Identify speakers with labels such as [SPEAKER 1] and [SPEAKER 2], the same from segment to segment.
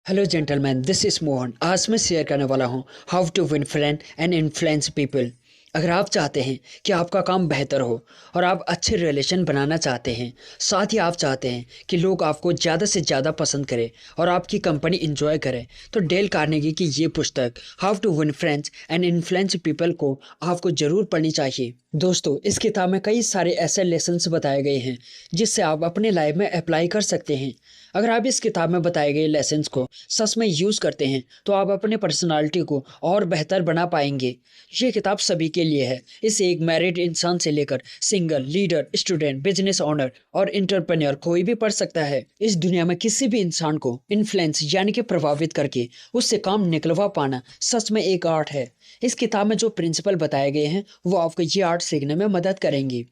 [SPEAKER 1] Hello gentleman, this is Mohan. आज मैं share करने वाला हूँ how to win friend and influence people. अगर आप चाहते हैं कि आपका काम बेहतर हो और आप अच्छे रिलेशन बनाना चाहते हैं, साथ ही आप चाहते हैं कि लोग आपको ज़्यादा से ज़्यादा पसंद करें और आपकी कंपनी इंजॉय करें, तो डेल कार्नेगी की ये पुस्तक how to win friends and influence people को आपको ज़रूर पढ़नी चाहिए। दोस्तों, इस किताब में कई सारे ऐसे लेसन्स बताए गए हैं जिससे आप अपने लाइफ में अप्लाई कर सकते हैं। अगर आप इस किताब में बताए गए लेसन्स को सच में यूज़ करते हैं तो आप अपने पर्सनालिटी को और बेहतर बना पाएंगे। ये किताब सभी के लिए है। इसे एक मैरिड इंसान से लेकर single, leader, student, business owner और इंटरप्रेन्योर कोई भी पढ़ सकता है। इस दुनिया में किसी भी इंसान को इन्फ्लुएंस यानी कि प्रभावित करके उससे काम निकलवा पाना सच में एक आर्ट है। इस किताब में जो प्रिंसिपल बताए गए हैं वो आपको ये आर्ट सीखने में मदद करेंगे।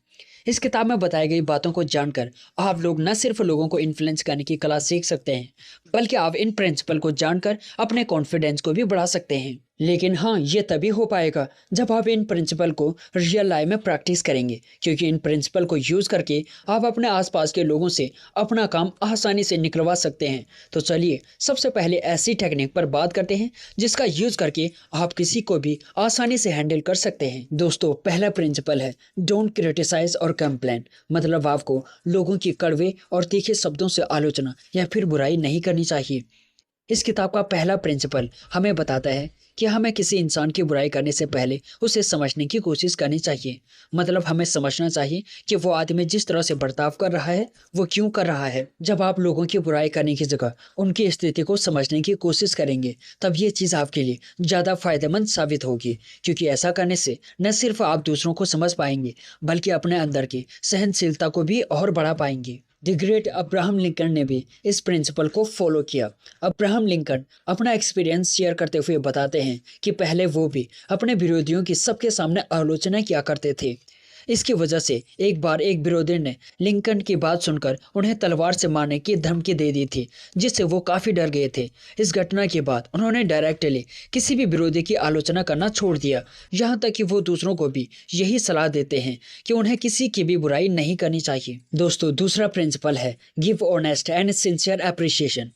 [SPEAKER 1] इस किताब में बताई गई बातों को जानकर आप लोग न सिर्फ लोगों को इन्फ्लुएंस करने की कला सीख सकते हैं, बल्कि आप इन प्रिंसिपल को जानकर अपने कॉन्फिडेंस को भी बढ़ा सकते हैं। लेकिन हाँ, ये तभी हो पाएगा जब आप इन प्रिंसिपल को रियल लाइफ में प्रैक्टिस करेंगे, क्योंकि इन प्रिंसिपल को यूज़ करके आप अपने आसपास के लोगों से अपना काम आसानी से निकलवा सकते हैं। तो चलिए सबसे पहले ऐसी टेक्निक पर बात करते हैं जिसका यूज़ करके आप किसी को भी आसानी से हैंडल कर सकते हैं। दोस्तों, पहला प्रिंसिपल है डोंट क्रिटिसाइज और कंप्लेन। मतलब आपको लोगों की कड़वे और तीखे शब्दों से आलोचना या फिर बुराई नहीं करनी चाहिए। इस किताब का पहला प्रिंसिपल हमें बताता है कि हमें किसी इंसान की बुराई करने से पहले उसे समझने की कोशिश करनी चाहिए। मतलब हमें समझना चाहिए कि वो आदमी जिस तरह से बर्ताव कर रहा है वो क्यों कर रहा है। जब आप लोगों की बुराई करने की जगह उनकी स्थिति को समझने की कोशिश करेंगे, तब ये चीज़ आपके लिए ज़्यादा फायदेमंद साबित होगी, क्योंकि ऐसा करने से न सिर्फ आप दूसरों को समझ पाएंगे बल्कि अपने अंदर की सहनशीलता को भी और बढ़ा पाएंगे। द ग्रेट अब्राहम लिंकन ने भी इस प्रिंसिपल को फॉलो किया। अब्राहम लिंकन अपना एक्सपीरियंस शेयर करते हुए बताते हैं कि पहले वो भी अपने विरोधियों की सबके सामने आलोचना किया करते थे। इसकी वजह से एक बार एक विरोधी ने लिंकन की बात सुनकर उन्हें तलवार से मारने की धमकी दे दी थी, जिससे वो काफ़ी डर गए थे। इस घटना के बाद उन्होंने डायरेक्टली किसी भी विरोधी की आलोचना करना छोड़ दिया। यहाँ तक कि वो दूसरों को भी यही सलाह देते हैं कि उन्हें किसी की भी बुराई नहीं करनी चाहिए। दोस्तों, दूसरा प्रिंसिपल है give honest and sincere appreciation.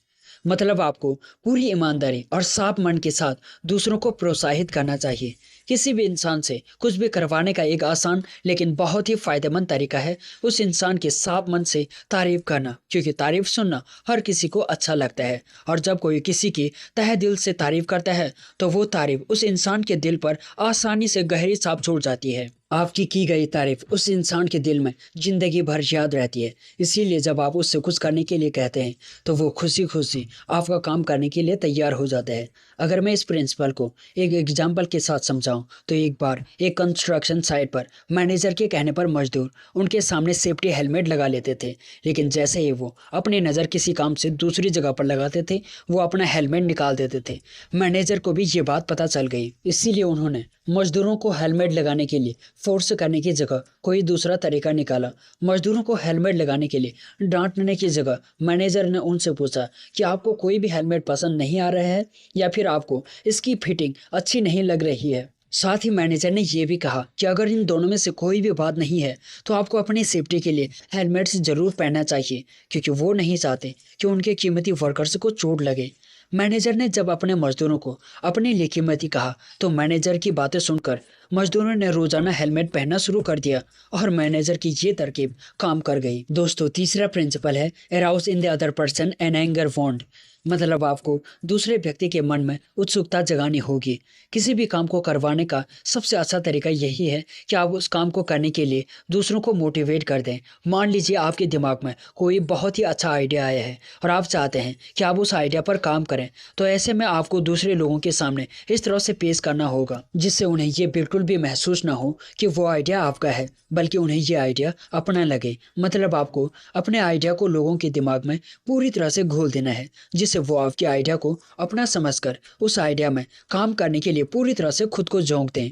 [SPEAKER 1] मतलब आपको पूरी ईमानदारी और साफ मन के साथ दूसरों को प्रोत्साहित करना चाहिए। किसी भी इंसान से कुछ भी करवाने का एक आसान लेकिन बहुत ही फायदेमंद तरीका है उस इंसान के साफ मन से तारीफ करना, क्योंकि तारीफ सुनना हर किसी को अच्छा लगता है। और जब कोई किसी की तहे दिल से तारीफ करता है तो वो तारीफ उस इंसान के दिल पर आसानी से गहरी छाप छोड़ जाती है। आपकी की गई तारीफ उस इंसान के दिल में जिंदगी भर याद रहती है। इसीलिए जब आप उससे कुछ करने के लिए कहते हैं तो वो खुशी खुशी आपका काम करने के लिए तैयार हो जाता है। अगर मैं इस प्रिंसिपल को एक एग्जाम्पल के साथ समझाऊं तो एक बार एक कंस्ट्रक्शन साइट पर मैनेजर के कहने पर मजदूर उनके सामने सेफ्टी हेलमेट लगा लेते थे, लेकिन जैसे ही वो अपनी नज़र किसी काम से दूसरी जगह पर लगाते थे वो अपना हेलमेट निकाल देते थे। मैनेजर को भी ये बात पता चल गई, इसीलिए उन्होंने मजदूरों को हेलमेट लगाने के लिए फोर्स करने की जगह कोई दूसरा तरीका निकाला। मजदूरों को हेलमेट लगाने के लिए डांटने की जगह मैनेजर ने उनसे पूछा कि आपको कोई भी हेलमेट पसंद नहीं आ रहा है या फिर आपको इसकी फिटिंग अच्छी नहीं लग रही है। साथ ही मैनेजर ने यह भी कहा कि अगर इन दोनों में से कोई भी बात नहीं है तो आपको अपनी सेफ्टी के लिए हेलमेट जरूर पहनना चाहिए, क्योंकि वो नहीं चाहते कि उनके कीमती वर्कर्स को चोट लगे। मैनेजर ने जब अपने मजदूरों को अपनी लिए कीमती कहा तो मैनेजर की बातें सुनकर मजदूरों ने रोजाना हेलमेट पहनना शुरू कर दिया और मैनेजर की ये तरकीब काम कर गई। दोस्तों, तीसरा प्रिंसिपल है arouse in the other person an anger want. मतलब आपको दूसरे व्यक्ति के मन में उत्सुकता जगानी होगी। किसी भी काम को करवाने का सबसे अच्छा तरीका यही है कि आप उस काम को करने के लिए दूसरों को मोटिवेट कर दें। मान लीजिए आपके दिमाग में कोई बहुत ही अच्छा आइडिया आया है और आप चाहते हैं कि आप उस आइडिया पर काम करें, तो ऐसे में आपको दूसरे लोगों के सामने इस तरह से पेश करना होगा जिससे उन्हें ये बिल्कुल भी महसूस ना हो कि वो आइडिया आपका है, बल्कि उन्हें ये आइडिया अपना लगे। मतलब आपको अपने आइडिया को लोगों के दिमाग में पूरी तरह से घोल देना है, जिससे वो आपके आइडिया को अपना समझकर उस आइडिया में काम करने के लिए पूरी तरह से खुद को झोंक दें।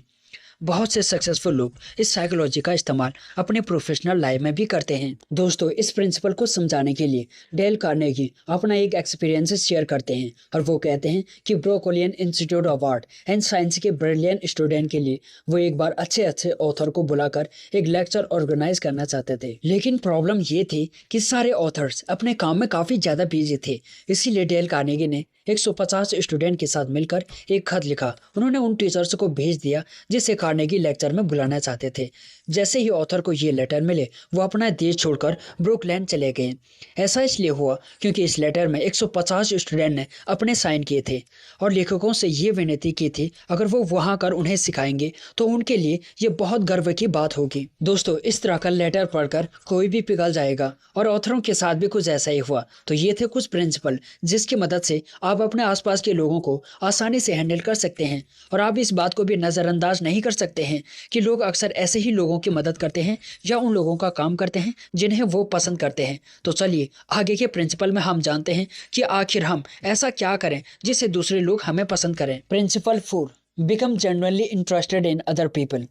[SPEAKER 1] बहुत से सक्सेसफुल लोग इस साइकोलॉजी का इस्तेमाल अपने प्रोफेशनल लाइफ में भी करते हैं। दोस्तों, इस प्रिंसिपल को समझाने के लिए डेल कार्नेगी अपना एक एक्सपीरियंस शेयर करते हैं और वो कहते हैं कि Brooklyn institute of art and science के ब्रिलियंट स्टूडेंट के लिए वो एक बार अच्छे अच्छे ऑथर को बुलाकर एक लेक्चर ऑर्गेनाइज करना चाहते थे। लेकिन प्रॉब्लम ये थी कि सारे ऑथर्स अपने काम में काफ़ी ज़्यादा बिजी थे। इसीलिए डेल कार्नेगी ने 150 स्टूडेंट के साथ मिलकर एक खत लिखा। उन्होंने उन टीचर्स को भेज दिया जिसे कार्नेगी लेक्चर में बुलाना चाहते थे। जैसे ही ऑथर को ये लेटर मिले वो अपना देश छोड़कर ब्रुकलैंड चले गए। ऐसा इसलिए हुआ क्योंकि इस लेटर में 150 स्टूडेंट ने अपने साइन किए थे और लेखकों से ये विनती की थी अगर वो वहां कर उन्हें सिखाएंगे तो उनके लिए ये बहुत गर्व की बात होगी। दोस्तों, इस तरह का लेटर पढ़कर कोई भी पिघल जाएगा और ऑथरों के साथ भी कुछ ऐसा ही हुआ। तो ये थे कुछ प्रिंसिपल जिसकी मदद से आप अपने आसपास के लोगों को आसानी से हैंडल कर सकते हैं। और आप इस बात को भी नज़रअंदाज नहीं कर सकते हैं कि लोग अक्सर ऐसे ही लोगों की मदद करते हैं या उन लोगों का काम करते हैं जिन्हें वो पसंद करते हैं। तो चलिए आगे के प्रिंसिपल में हम जानते हैं कि आखिर हम ऐसा क्या करें जिससे दूसरे लोग हमें पसंद करें। Principle 4, become genuinely interested in other people.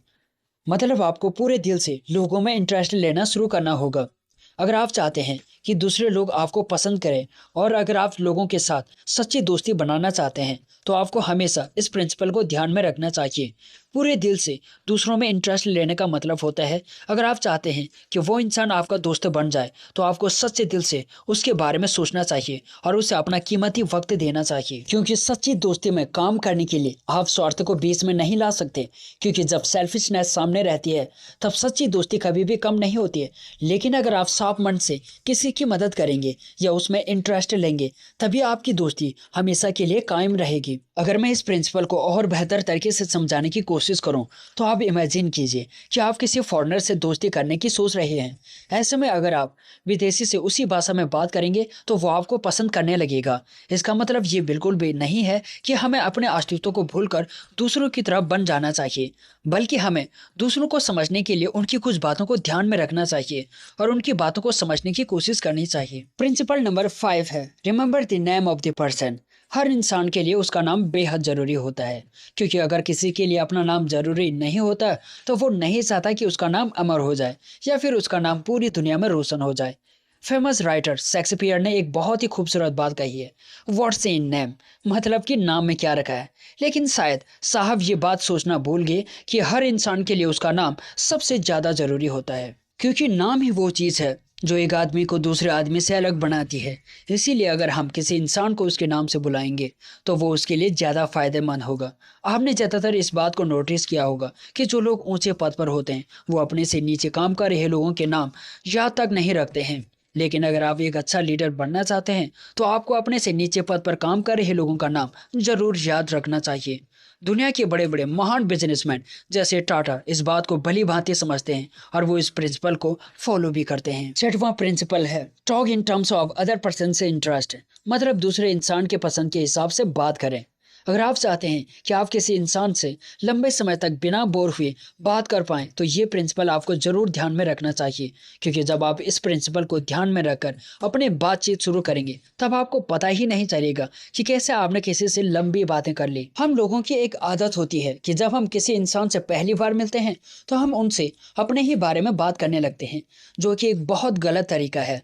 [SPEAKER 1] मतलब आपको पूरे दिल से लोगों में इंटरेस्ट लेना शुरू करना होगा। अगर आप चाहते हैं कि दूसरे लोग आपको पसंद करें और अगर आप लोगों के साथ सच्ची दोस्ती बनाना चाहते हैं तो आपको हमेशा इस प्रिंसिपल को ध्यान में रखना चाहिए। पूरे दिल से दूसरों में इंटरेस्ट लेने का मतलब होता है अगर आप चाहते हैं कि वो इंसान आपका दोस्त बन जाए तो आपको सच्चे दिल से उसके बारे में सोचना चाहिए और उसे अपना कीमती वक्त देना चाहिए। क्योंकि सच्ची दोस्ती में काम करने के लिए आप स्वार्थ को बीच में नहीं ला सकते, क्योंकि जब सेल्फिशनेस सामने रहती है तब सच्ची दोस्ती कभी भी कम नहीं होती है। लेकिन अगर आप साफ मन से किसी की मदद करेंगे या उसमें इंटरेस्ट लेंगे तभी आपकी दोस्ती हमेशा के लिए कायम रहेगी। अगर मैं इस प्रिंसिपल को और बेहतर तरीके से समझाने की कोशिश करूं तो आप इमेजिन कीजिए कि आप किसी फॉरेनर से दोस्ती करने की सोच रहे हैं। ऐसे में अगर आप विदेशी से उसी भाषा में बात करेंगे तो वो आपको पसंद करने लगेगा। इसका मतलब ये बिल्कुल भी नहीं है कि हमें अपने अस्तित्व को भूलकर दूसरों की तरफ बन जाना चाहिए, बल्कि हमें दूसरों को समझने के लिए उनकी कुछ बातों को ध्यान में रखना चाहिए और उनकी बातों को समझने की कोशिश करनी चाहिए। प्रिंसिपल नंबर 5 है, remember the name of the person. हर इंसान के लिए उसका नाम बेहद ज़रूरी होता है, क्योंकि अगर किसी के लिए अपना नाम ज़रूरी नहीं होता तो वो नहीं चाहता कि उसका नाम अमर हो जाए या फिर उसका नाम पूरी दुनिया में रोशन हो जाए। फेमस राइटर शेक्सपियर ने एक बहुत ही खूबसूरत बात कही है, व्हाट्स इन नेम, मतलब कि नाम में क्या रखा है। लेकिन शायद साहब ये बात सोचना भूल गए कि हर इंसान के लिए उसका नाम सबसे ज़्यादा ज़रूरी होता है, क्योंकि नाम ही वो चीज़ है जो एक आदमी को दूसरे आदमी से अलग बनाती है। इसीलिए अगर हम किसी इंसान को उसके नाम से बुलाएंगे तो वो उसके लिए ज़्यादा फायदेमंद होगा। आपने ज़्यादातर इस बात को नोटिस किया होगा कि जो लोग ऊंचे पद पर होते हैं वो अपने से नीचे काम कर रहे लोगों के नाम याद तक नहीं रखते हैं। लेकिन अगर आप एक अच्छा लीडर बनना चाहते हैं तो आपको अपने से नीचे पद पर काम कर रहे लोगों का नाम जरूर याद रखना चाहिए। दुनिया के बड़े बड़े महान बिजनेसमैन जैसे टाटा इस बात को भली भांति समझते हैं और वो इस प्रिंसिपल को फॉलो भी करते हैं। 6वां प्रिंसिपल है, talk in terms of other person से इंटरेस्ट, मतलब दूसरे इंसान के पसंद के हिसाब से बात करें। अगर आप चाहते हैं कि आप किसी इंसान से लंबे समय तक बिना बोर हुए बात कर पाएं तो ये प्रिंसिपल आपको ज़रूर ध्यान में रखना चाहिए, क्योंकि जब आप इस प्रिंसिपल को ध्यान में रखकर अपने बातचीत शुरू करेंगे तब आपको पता ही नहीं चलेगा कि कैसे आपने किसी से लंबी बातें कर ली। हम लोगों की एक आदत होती है कि जब हम किसी इंसान से पहली बार मिलते हैं तो हम उनसे अपने ही बारे में बात करने लगते हैं, जो कि एक बहुत गलत तरीका है।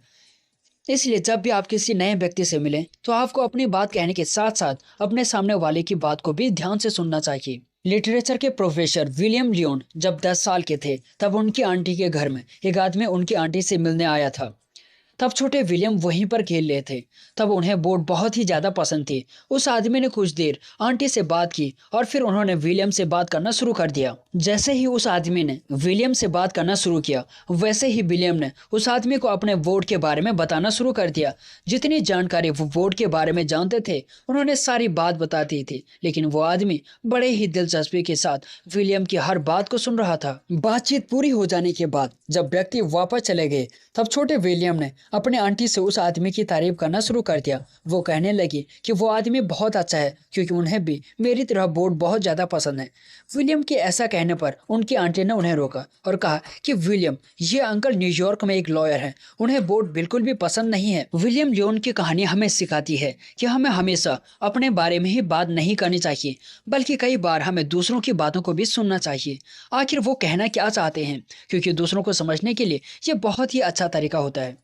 [SPEAKER 1] इसलिए जब भी आप किसी नए व्यक्ति से मिलें तो आपको अपनी बात कहने के साथ साथ अपने सामने वाले की बात को भी ध्यान से सुनना चाहिए। लिटरेचर के प्रोफेसर विलियम लियोन जब 10 साल के थे तब उनकी आंटी के घर में एक आदमी उनकी आंटी से मिलने आया था। तब छोटे विलियम वहीं पर खेल रहे थे। तब उन्हें बोट बहुत ही ज़्यादा पसंद थी। उस आदमी ने कुछ देर आंटी से बात की और फिर उन्होंने विलियम से बात करना शुरू कर दिया। जैसे ही उस आदमी ने विलियम से बात करना शुरू किया वैसे ही विलियम ने उस आदमी को अपने बोट के बारे में बताना शुरू कर दिया। जितनी जानकारी वो बोट के बारे में जानते थे उन्होंने सारी बात बता दी थी, लेकिन वो आदमी बड़े ही दिलचस्पी के साथ विलियम की हर बात को सुन रहा था। बातचीत पूरी हो जाने के बाद जब व्यक्ति वापस चले गए तब छोटे विलियम ने अपने आंटी से उस आदमी की तारीफ करना शुरू कर दिया। वो कहने लगी कि वो आदमी बहुत अच्छा है क्योंकि उन्हें भी मेरी तरह बोट बहुत ज़्यादा पसंद है। विलियम के ऐसा कहने पर उनकी आंटी ने उन्हें रोका और कहा कि विलियम, ये अंकल न्यूयॉर्क में एक लॉयर हैं, उन्हें बोट बिल्कुल भी पसंद नहीं है। विलियम लियोन की कहानी हमें सिखाती है कि हमें हमेशा अपने बारे में ही बात नहीं करनी चाहिए, बल्कि कई बार हमें दूसरों की बातों को भी सुनना चाहिए, आखिर वो कहना क्या चाहते हैं, क्योंकि दूसरों को समझने के लिए ये बहुत ही अच्छा तरीका होता है।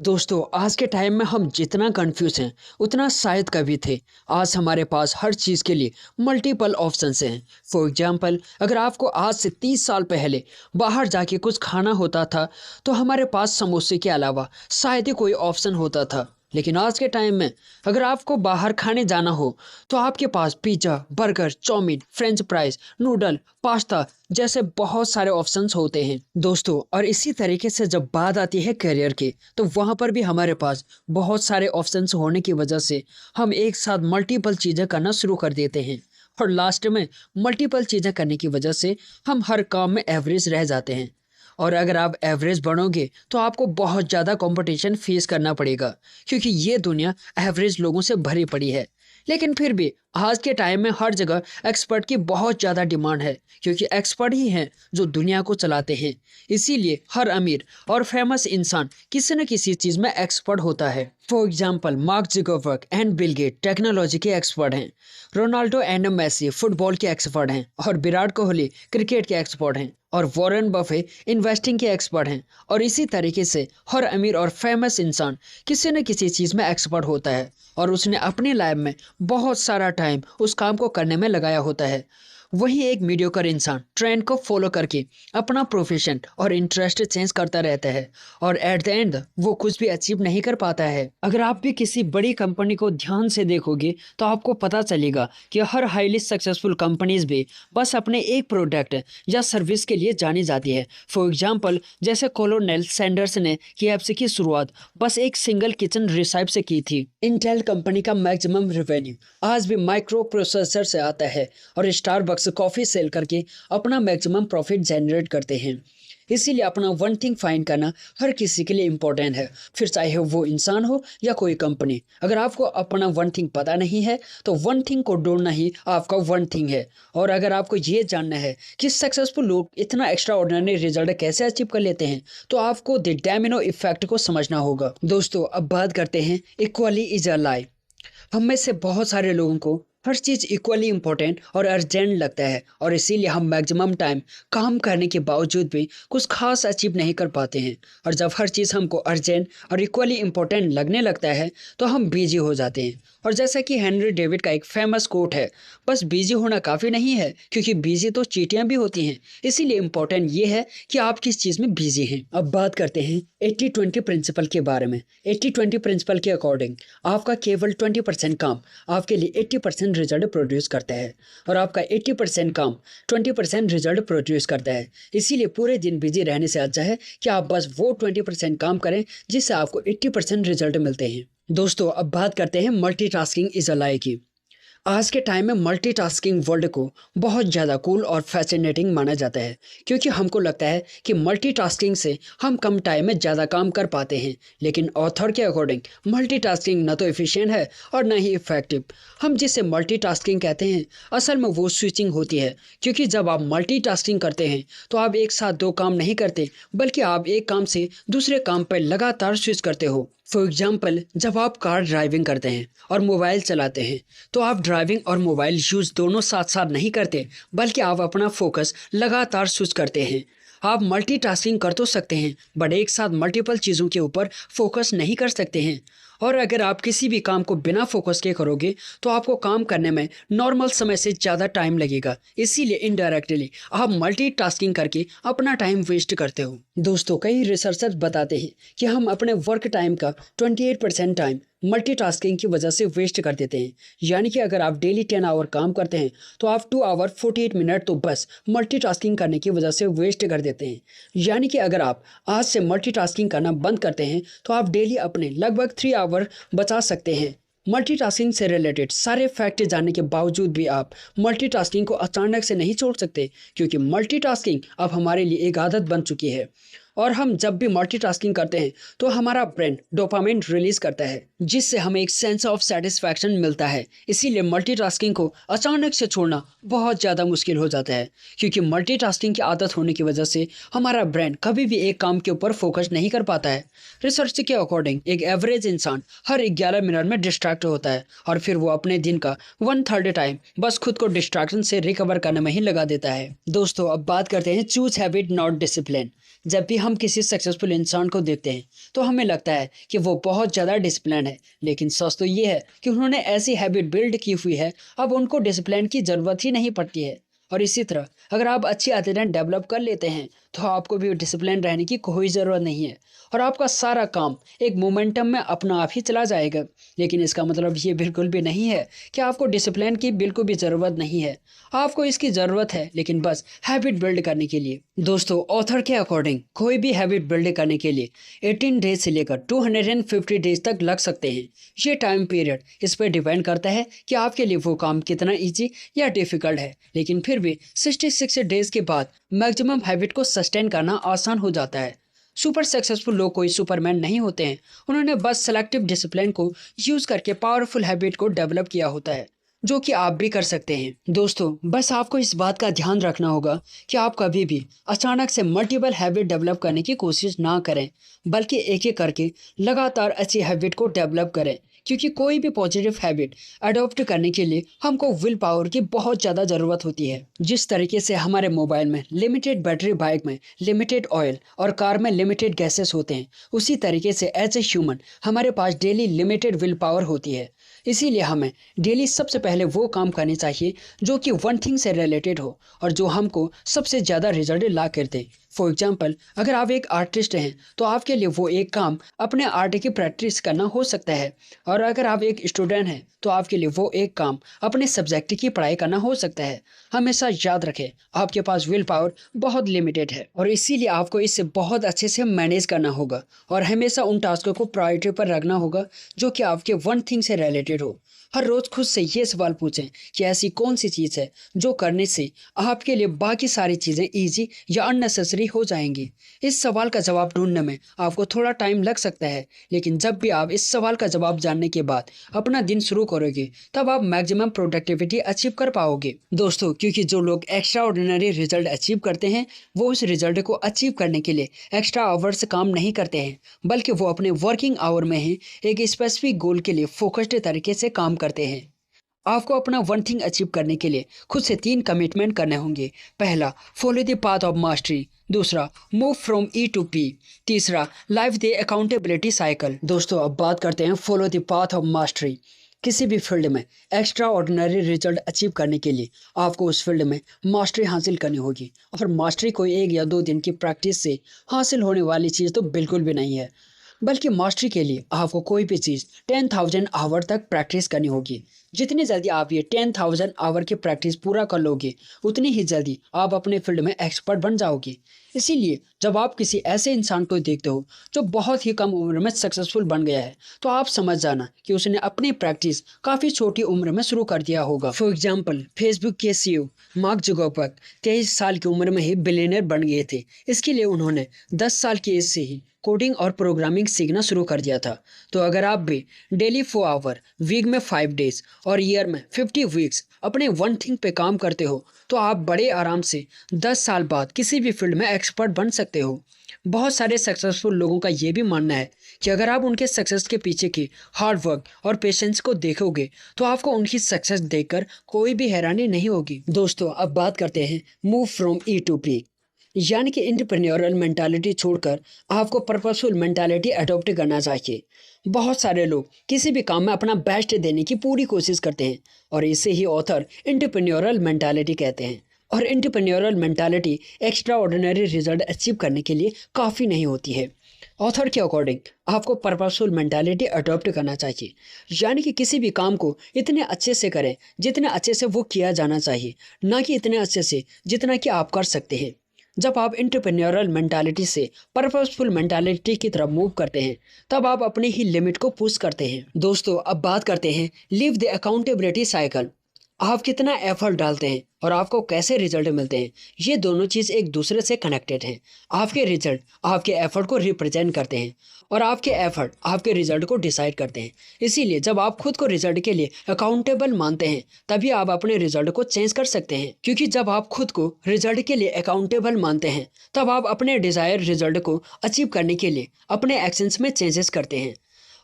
[SPEAKER 1] दोस्तों, आज के टाइम में हम जितना कंफ्यूज हैं उतना शायद कभी थे। आज हमारे पास हर चीज़ के लिए मल्टीपल ऑप्शंस हैं। फॉर एग्जांपल, अगर आपको आज से 30 साल पहले बाहर जाके कुछ खाना होता था तो हमारे पास समोसे के अलावा शायद ही कोई ऑप्शन होता था। लेकिन आज के टाइम में अगर आपको बाहर खाने जाना हो तो आपके पास pizza, burger, chowmein, French fries, noodle, pasta जैसे बहुत सारे ऑप्शंस होते हैं दोस्तों। और इसी तरीके से जब बात आती है करियर की, तो वहाँ पर भी हमारे पास बहुत सारे ऑप्शंस होने की वजह से हम एक साथ मल्टीपल चीज़ें करना शुरू कर देते हैं। और लास्ट में मल्टीपल चीज़ें करने की वजह से हम हर काम में एवरेज रह जाते हैं। और अगर आप एवरेज बनोगे तो आपको बहुत ज़्यादा कंपटीशन फेस करना पड़ेगा, क्योंकि ये दुनिया एवरेज लोगों से भरी पड़ी है। लेकिन फिर भी आज के टाइम में हर जगह एक्सपर्ट की बहुत ज़्यादा डिमांड है, क्योंकि एक्सपर्ट ही हैं जो दुनिया को चलाते हैं। इसीलिए हर अमीर और फेमस इंसान किसी न किसी चीज़ में एक्सपर्ट होता है। For example Mark Zuckerberg and Bill Gates technology के एक्सपर्ट हैं, रोनाल्डो एंड मेसी फुटबॉल के एक्सपर्ट हैं, और विराट कोहली क्रिकेट के एक्सपर्ट हैं, और वॉरेन बफे इन्वेस्टिंग के एक्सपर्ट हैं। और इसी तरीके से हर अमीर और फेमस इंसान किसी न किसी चीज़ में एक्सपर्ट होता है, और उसने अपनी लाइफ में बहुत सारा टाइम उस काम को करने में लगाया होता है। वहीं एक मीडियोकर इंसान ट्रेंड को फॉलो करके अपना प्रोफेशन और इंटरेस्ट चेंज करता रहता है, और एट द एंड वो कुछ भी अचीव नहीं कर पाता है। अगर आप भी किसी बड़ी कंपनी को ध्यान से देखोगे तो आपको पता चलेगा कि हर हाईली सक्सेसफुल कंपनीज भी बस अपने एक प्रोडक्ट या सर्विस के लिए जानी जाती है। फॉर एग्जाम्पल जैसे कोलोनेल सैंडर्स ने KFC की शुरुआत बस एक सिंगल किचन रिसाइप से की थी। इंटेल कंपनी का मैक्सिमम रेवेन्यू आज भी माइक्रो प्रोसेसर से आता है, और स्टारबक्स कॉफ़ी सेल करके अपना मैक्सिमम प्रॉफिट जनरेट करते हैं। इसीलिए अपना वन थिंग फाइंड करना हर किसी के लिए इम्पोर्टेंट है, फिर चाहे वो इंसान हो या कोई कंपनी। अगर आपको अपना वन थिंग पता नहीं है तो वन थिंग को ढूंढना ही आपका वन थिंग है। और अगर आपको ये जानना है कि सक्सेसफुल लोग इतना एक्स्ट्रा ऑर्डिनरी रिजल्ट कैसे अचीव कर लेते हैं, तो आपको द डोमिनो इफेक्ट को समझना होगा। दोस्तों अब बात करते हैं इक्वली इज अ लाई। हम में से बहुत सारे लोगों को हर चीज़ इक्वली इम्पोर्टेंट और अर्जेंट लगता है, और इसीलिए हम मैक्सिमम टाइम काम करने के बावजूद भी कुछ खास अचीव नहीं कर पाते हैं। और जब हर चीज़ हमको अर्जेंट और इक्वली इम्पोर्टेंट लगने लगता है तो हम बिजी हो जाते हैं। और जैसा कि हेनरी डेविड का एक फेमस कोट है, बस बिजी होना काफ़ी नहीं है, क्योंकि बिजी तो चीटियाँ भी होती हैं। इसीलिए इम्पोर्टेंट ये है कि आप किस चीज़ में बिजी हैं। अब बात करते हैं 80-20 प्रिंसिपल के बारे में। 80-20 प्रिंसिपल के अकॉर्डिंग आपका केवल 20% काम आपके लिए 80% रिजल्ट प्रोड्यूस करता है, और आपका 80% काम 20% रिजल्ट प्रोड्यूस करता है। इसीलिए पूरे दिन बिजी रहने से अच्छा है कि आप बस वो 20% काम करें जिससे आपको 80% रिजल्ट मिलते हैं। दोस्तों अब बात करते हैं मल्टीटास्किंग इज अ लाई की। आज के टाइम में मल्टीटास्किंग वर्ल्ड को बहुत ज़्यादा कूल और फैसिनेटिंग माना जाता है, क्योंकि हमको लगता है कि मल्टीटास्किंग से हम कम टाइम में ज़्यादा काम कर पाते हैं। लेकिन ऑथर के अकॉर्डिंग मल्टीटास्किंग ना तो एफिशिएंट है और ना ही इफेक्टिव। हम जिसे मल्टीटास्किंग कहते हैं असल में वो स्विचिंग होती है, क्योंकि जब आप मल्टीटास्किंग करते हैं तो आप एक साथ दो काम नहीं करते, बल्कि आप एक काम से दूसरे काम पर लगातार स्विच करते हो। फॉर एग्जाम्पल जब आप कार ड्राइविंग करते हैं और मोबाइल चलाते हैं तो आप ड्राइविंग और मोबाइल यूज़ दोनों साथ साथ नहीं करते, बल्कि आप अपना फोकस लगातार स्विच करते हैं। आप मल्टीटास्किंग कर तो सकते हैं, बट एक साथ मल्टीपल चीज़ों के ऊपर फोकस नहीं कर सकते हैं। और अगर आप किसी भी काम को बिना फोकस के करोगे तो आपको काम करने में नॉर्मल समय से ज़्यादा टाइम लगेगा। इसीलिए इनडायरेक्टली आप मल्टीटास्किंग करके अपना टाइम वेस्ट करते हो। दोस्तों कई रिसर्चर्स बताते हैं कि हम अपने वर्क टाइम का 28% टाइम मल्टीटास्किंग की वजह से वेस्ट कर देते हैं। यानी कि अगर आप डेली 10 आवर काम करते हैं तो आप 2 आवर 48 मिनट तो बस मल्टीटास्किंग करने की वजह से वेस्ट कर देते हैं। यानी कि अगर आप आज से मल्टीटास्किंग करना बंद करते हैं तो आप डेली अपने लगभग 3 आवर बचा सकते हैं। मल्टीटास्किंग से रिलेटेड सारे फैक्ट जानने के बावजूद भी आप मल्टीटास्किंग को अचानक से नहीं छोड़ सकते, क्योंकि मल्टीटास्किंग अब हमारे लिए एक आदत बन चुकी है। और हम जब भी मल्टीटास्किंग करते हैं तो हमारा ब्रेन डोपामाइन रिलीज करता है, जिससे हमें एक सेंस ऑफ सेटिस्फैक्शन मिलता है। इसीलिए मल्टीटास्किंग को अचानक से छोड़ना बहुत ज़्यादा मुश्किल हो जाता है, क्योंकि मल्टीटास्किंग की आदत होने की वजह से हमारा ब्रेन कभी भी एक काम के ऊपर फोकस नहीं कर पाता है। रिसर्च के अकॉर्डिंग एक एवरेज इंसान हर 11 मिनट में डिस्ट्रैक्ट होता है, और फिर वो अपने दिन का 1/3 टाइम बस खुद को डिस्ट्रैक्शन से रिकवर करने में ही लगा देता है। दोस्तों अब बात करते हैं चूज हैबिट नॉट डिसिप्लिन। जब भी हम किसी सक्सेसफुल इंसान को देखते हैं तो हमें लगता है कि वो बहुत ज़्यादा डिसिप्लिन है, लेकिन सच तो ये है कि उन्होंने ऐसी हैबिट बिल्ड की हुई है अब उनको डिसिप्लिन की ज़रूरत ही नहीं पड़ती है। और इसी तरह अगर आप अच्छी आदतें डेवलप कर लेते हैं तो आपको भी डिसिप्लिन रहने की कोई ज़रूरत नहीं है और आपका सारा काम एक मोमेंटम में अपना आप ही चला जाएगा। लेकिन इसका मतलब ये बिल्कुल भी नहीं है कि आपको डिसिप्लिन की बिल्कुल भी ज़रूरत नहीं है। आपको इसकी ज़रूरत है, लेकिन बस हैबिट बिल्ड करने के लिए। दोस्तों, ऑथर के अकॉर्डिंग कोई भी हैबिट बिल्ड करने के लिए 18 डेज से लेकर 250 डेज तक लग सकते हैं। ये टाइम पीरियड इस पर डिपेंड करता है कि आपके लिए वो काम कितना ईजी या डिफ़िकल्ट है। लेकिन फिर भी 66 डेज के बाद मैक्सिमम हैबिट को सस्टेन करना आसान हो जाता है। सुपर सक्सेसफुल लोग कोई सुपरमैन नहीं होते हैं, उन्होंने बस सेलेक्टिव डिसिप्लिन को यूज़ करके पावरफुल हैबिट को डेवलप किया होता है, जो कि आप भी कर सकते हैं। दोस्तों, बस आपको इस बात का ध्यान रखना होगा कि आप कभी भी अचानक से मल्टीपल हैबिट डेवलप करने की कोशिश ना करें, बल्कि एक एक करके लगातार अच्छी हैबिट को डेवलप करें। क्योंकि कोई भी पॉजिटिव हैबिट अडॉप्ट करने के लिए हमको विल पावर की बहुत ज़्यादा ज़रूरत होती है। जिस तरीके से हमारे मोबाइल में लिमिटेड बैटरी, बाइक में लिमिटेड ऑयल और कार में लिमिटेड गैसेस होते हैं, उसी तरीके से एज ए ह्यूमन हमारे पास डेली लिमिटेड विल पावर होती है। इसीलिए हमें डेली सबसे पहले वो काम करनी चाहिए जो कि वन थिंग से रिलेटेड हो और जो हमको सबसे ज़्यादा रिजल्ट ला कर दे। फॉर एग्जाम्पल, अगर आप एक आर्टिस्ट हैं तो आपके लिए वो एक काम अपने आर्ट की प्रैक्टिस करना हो सकता है, और अगर आप एक स्टूडेंट हैं तो आपके लिए वो एक काम अपने सब्जेक्ट की पढ़ाई करना हो सकता है। हमेशा याद रखें, आपके पास विल पावर बहुत लिमिटेड है और इसीलिए आपको इसे बहुत अच्छे से मैनेज करना होगा और हमेशा उन टास्कों को प्रायोरिटी पर रखना होगा जो कि आपके वन थिंग से रिलेटेड हो। हर रोज़ खुद से ये सवाल पूछें कि ऐसी कौन सी चीज़ है जो करने से आपके लिए बाकी सारी चीज़ें ईजी या अननेसेसरी हो जाएंगी। इस सवाल का जवाब ढूंढने में आपको थोड़ा टाइम लग सकता है, लेकिन जब भी आप इस सवाल का जवाब जानने के बाद अपना दिन शुरू करोगे तब आप मैक्सिमम प्रोडक्टिविटी अचीव कर पाओगे। दोस्तों, क्योंकि जो लोग एक्स्ट्रा ऑर्डिनरी रिजल्ट अचीव करते हैं वो उस रिजल्ट को अचीव करने के लिए एक्स्ट्रा आवर्स काम नहीं करते हैं, बल्कि वो अपने वर्किंग आवर में ही एक स्पेसिफिक गोल के लिए फोकस्ड तरीके से काम करते हैं। आपको अपना वन थिंग अचीव करने के लिए खुद से 3 कमिटमेंट करने होंगे। पहला, follow the path of mastery. दूसरा, move from E to P. तीसरा, लाइव द अकाउंटेबिलिटी साइकिल। दोस्तों, अब बात करते हैं follow the path of mastery. किसी भी फील्ड में एक्स्ट्रा ऑर्डिनरी रिजल्ट अचीव करने के लिए आपको उस फील्ड में मास्टरी हासिल करनी होगी, और मास्टरी कोई 1 या 2 दिन की प्रैक्टिस से हासिल होने वाली चीज़ तो बिल्कुल भी नहीं है, बल्कि मास्टरी के लिए आपको कोई भी चीज़ 10,000 आवर तक प्रैक्टिस करनी होगी। जितनी जल्दी आप ये 10,000 आवर की प्रैक्टिस पूरा कर लोगे, उतनी ही जल्दी आप अपने फील्ड में एक्सपर्ट बन जाओगे। इसीलिए जब आप किसी ऐसे इंसान को देखते हो जो बहुत ही कम उम्र में सक्सेसफुल बन गया है, तो आप समझ जाना कि उसने अपनी प्रैक्टिस काफ़ी छोटी उम्र में शुरू कर दिया होगा। फॉर एग्जाम्पल, फेसबुक के CEO मार्क जुकरबर्ग 23 साल की उम्र में ही बिलियनर बन गए थे। इसके लिए उन्होंने 10 साल की एज से ही कोडिंग और प्रोग्रामिंग सीखना शुरू कर दिया था। तो अगर आप भी डेली 4 आवर, वीक में 5 डेज और ईयर में 50 वीक्स अपने वन थिंग पे काम करते हो, तो आप बड़े आराम से 10 साल बाद किसी भी फील्ड में एक्सपर्ट बन सकते हो। बहुत सारे सक्सेसफुल लोगों का ये भी मानना है कि अगर आप उनके सक्सेस के पीछे की हार्ड वर्क और पेशेंस को देखोगे तो आपको उनकी सक्सेस देखकर कोई भी हैरानी नहीं होगी। दोस्तों, अब बात करते हैं move from E to P, यानी कि एंटरप्रेन्योरल मेंटालिटी छोड़कर आपको पर्पसफुल मेंटालिटी अडॉप्ट करना चाहिए। बहुत सारे लोग किसी भी काम में अपना बेस्ट देने की पूरी कोशिश करते हैं, और इसे ही ऑथर एंटरप्रेन्योरल मेंटालिटी कहते हैं। और entrepreneurial mentality extra ordinary result achieve करने के लिए काफ़ी नहीं होती है। ऑथर के अकॉर्डिंग आपको पर्पसफुल मेंटालिटी अडॉप्ट करना चाहिए, यानी कि किसी भी काम को इतने अच्छे से करें जितने अच्छे से वो किया जाना चाहिए, ना कि इतने अच्छे से जितना कि आप कर सकते हैं। जब आप एंटरप्रेन्योरल मेंटालिटी से पर्पसफुल मेंटालिटी की तरफ मूव करते हैं, तब आप अपनी ही लिमिट को पुश करते हैं। दोस्तों, अब बात करते हैं लिव द अकाउंटेबिलिटी साइकिल। आप कितना एफर्ट डालते हैं और आपको कैसे रिजल्ट मिलते हैं, ये दोनों चीज़ एक दूसरे से कनेक्टेड हैं। आपके रिजल्ट आपके एफर्ट को रिप्रेजेंट करते हैं और आपके एफर्ट आपके रिजल्ट को डिसाइड करते हैं। इसीलिए जब आप खुद को रिजल्ट के लिए अकाउंटेबल मानते हैं, तभी आप अपने रिजल्ट को चेंज कर सकते हैं। क्योंकि जब आप खुद को रिजल्ट के लिए अकाउंटेबल मानते हैं, तब आप अपने डिज़ायर रिजल्ट को अचीव करने के लिए अपने एक्शंस में चेंजेस करते हैं।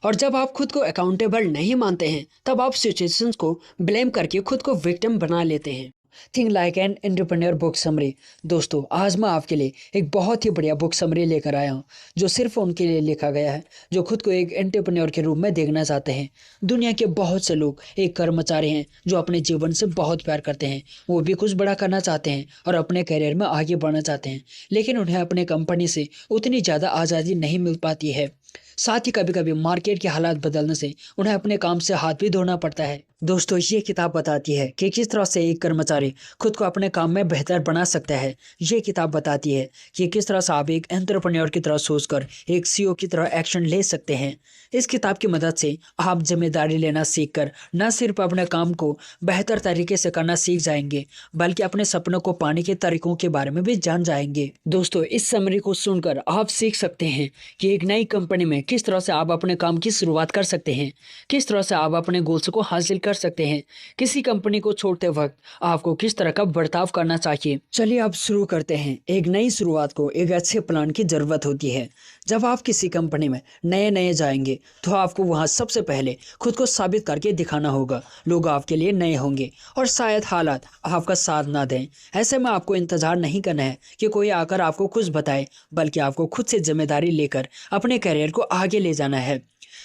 [SPEAKER 1] और जब आप खुद को अकाउंटेबल नहीं मानते हैं, तब आप सिचुएशंस को ब्लेम करके खुद को विक्टिम बना लेते हैं। Think like an entrepreneur book summary. दोस्तों, आज मैं आपके लिए एक बहुत ही बढ़िया बुक समरी लेकर आया हूँ जो सिर्फ उनके लिए लिखा गया है जो खुद को एक एंटरप्रेन्योर के रूप में देखना चाहते हैं। दुनिया के बहुत से लोग एक कर्मचारी हैं जो अपने जीवन से बहुत प्यार करते हैं, वो भी कुछ बड़ा करना चाहते हैं और अपने करियर में आगे बढ़ना चाहते हैं, लेकिन उन्हें अपने कंपनी से उतनी ज़्यादा आज़ादी नहीं मिल पाती है। साथ ही कभी कभी मार्केट के हालात बदलने से उन्हें अपने काम से हाथ भी धोना पड़ता है। दोस्तों, ये किताब बताती है कि किस तरह से एक कर्मचारी खुद को अपने काम में बेहतर बना सकता है। ये किताब बताती है कि किस तरह से आप एक एंटरप्रेन्योर की तरह सोचकर एक सीईओ की तरह एक्शन ले सकते हैं। इस किताब की मदद से आप जिम्मेदारी लेना सीखकर न सिर्फ अपने काम को बेहतर तरीके से करना सीख जाएंगे, बल्कि अपने सपनों को पाने के तरीकों के बारे में भी जान जाएंगे। दोस्तों, इस समरी को सुनकर आप सीख सकते हैं कि एक नई कंपनी में किस तरह से आप अपने काम की शुरुआत कर सकते हैं, किस तरह से आप अपने गोल्स को हासिल कर सकते हैं, किसी कंपनी को छोड़ते वक्त आपको किस तरह का बर्ताव करना चाहिए। चलिए अब शुरू करते हैं। एक नई शुरुआत को एक अच्छे प्लान की जरूरत होती है। जब आप किसी कंपनी में नए जाएंगे तो आपको वहां सबसे पहले खुद को साबित करके दिखाना होगा। लोग आपके लिए नए होंगे और शायद हालात आपका साथ ना दें। ऐसे में आपको इंतजार नहीं करना है कि कोई आकर आपको कुछ बताए, बल्कि आपको खुद से जिम्मेदारी लेकर अपने करियर को आगे ले जाना है।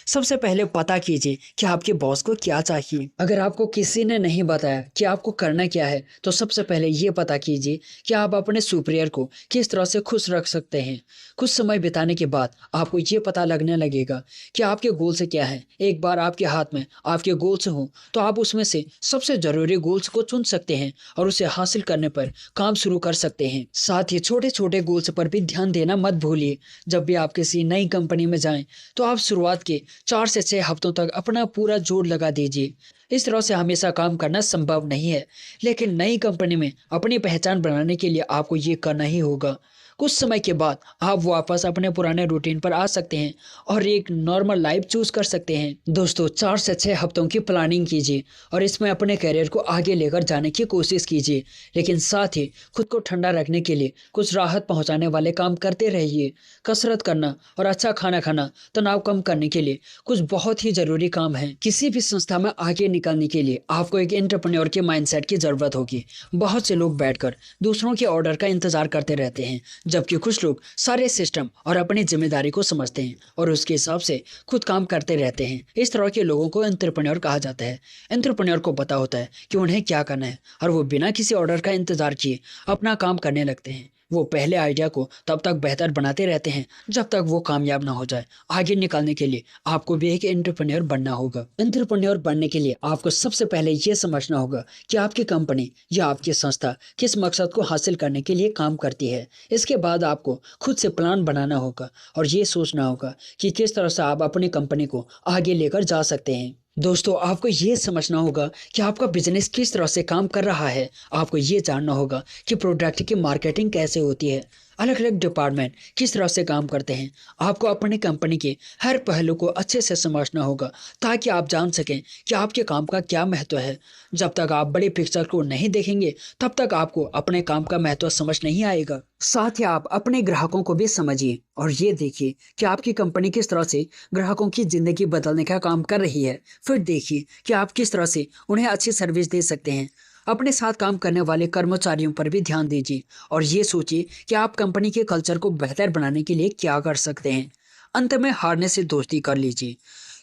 [SPEAKER 1] सबसे पहले पता कीजिए कि आपके बॉस को क्या चाहिए। अगर आपको किसी ने नहीं बताया कि आपको करना क्या है, तो सबसे पहले ये पता कीजिए कि आप अपने सुपीरियर को किस तरह से खुश रख सकते हैं। कुछ समय बिताने के बाद आपको ये पता लगने लगेगा कि आपके गोल्स क्या हैं। एक बार आपके हाथ में आपके गोल्स हों तो आप उसमें से सबसे ज़रूरी गोल्स को चुन सकते हैं और उसे हासिल करने पर काम शुरू कर सकते हैं। साथ ही छोटे छोटे गोल्स पर भी ध्यान देना मत भूलिए। जब भी आप किसी नई कंपनी में जाएं तो आप शुरुआत के 4 से 6 हफ्तों तक अपना पूरा जोर लगा दीजिए। इस तरह से हमेशा काम करना संभव नहीं है, लेकिन नई कंपनी में अपनी पहचान बनाने के लिए आपको ये करना ही होगा। कुछ समय के बाद आप वापस अपने पुराने रूटीन पर आ सकते हैं और एक नॉर्मल लाइफ चूज कर सकते हैं। दोस्तों, 4 से 6 हफ्तों की प्लानिंग कीजिए और इसमें अपने करियर को आगे लेकर जाने की कोशिश कीजिए, लेकिन साथ ही खुद को ठंडा रखने के लिए कुछ राहत पहुंचाने वाले काम करते रहिए। कसरत करना और अच्छा खाना खाना तनाव कम करने के लिए कुछ बहुत ही जरूरी काम है। किसी भी संस्था में आगे निकलने के लिए आपको एक एंटरप्रेन्योर के माइंडसेट की जरूरत होगी। बहुत से लोग बैठकर दूसरों के ऑर्डर का इंतजार करते रहते हैं, जबकि कुछ लोग सारे सिस्टम और अपनी जिम्मेदारी को समझते हैं और उसके हिसाब से खुद काम करते रहते हैं। इस तरह के लोगों को एंटरप्रेन्योर कहा जाता है। एंटरप्रेन्योर को पता होता है कि उन्हें क्या करना है और वो बिना किसी ऑर्डर का इंतजार किए अपना काम करने लगते हैं। वो पहले आइडिया को तब तक बेहतर बनाते रहते हैं जब तक वो कामयाब ना हो जाए। आगे निकलने के लिए आपको भी एक एंटरप्रेन्योर बनना होगा। एंटरप्रेन्योर बनने के लिए आपको सबसे पहले ये समझना होगा कि आपकी कंपनी या आपकी संस्था किस मकसद को हासिल करने के लिए काम करती है। इसके बाद आपको खुद से प्लान बनाना होगा और ये सोचना होगा कि किस तरह से आप अपनी कंपनी को आगे लेकर जा सकते हैं। दोस्तों, आपको ये समझना होगा कि आपका बिजनेस किस तरह से काम कर रहा है। आपको ये जानना होगा कि प्रोडक्ट की मार्केटिंग कैसे होती है, अलग अलग डिपार्टमेंट किस तरह से काम करते हैं। आपको अपनी कंपनी के हर पहलू को अच्छे से समझना होगा ताकि आप जान सकें कि आपके काम का क्या महत्व है। जब तक आप बड़े पिक्चर को नहीं देखेंगे तब तक आपको अपने काम का महत्व समझ नहीं आएगा। साथ ही आप अपने ग्राहकों को भी समझिए और ये देखिए कि आपकी कंपनी किस तरह से ग्राहकों की जिंदगी बदलने का काम कर रही है। फिर देखिए कि आप किस तरह से उन्हें अच्छी सर्विस दे सकते हैं। अपने साथ काम करने वाले कर्मचारियों पर भी ध्यान दीजिए और ये सोचिए कि आप कंपनी के कल्चर को बेहतर बनाने के लिए क्या कर सकते हैं। अंत में हारने से दोस्ती कर लीजिए,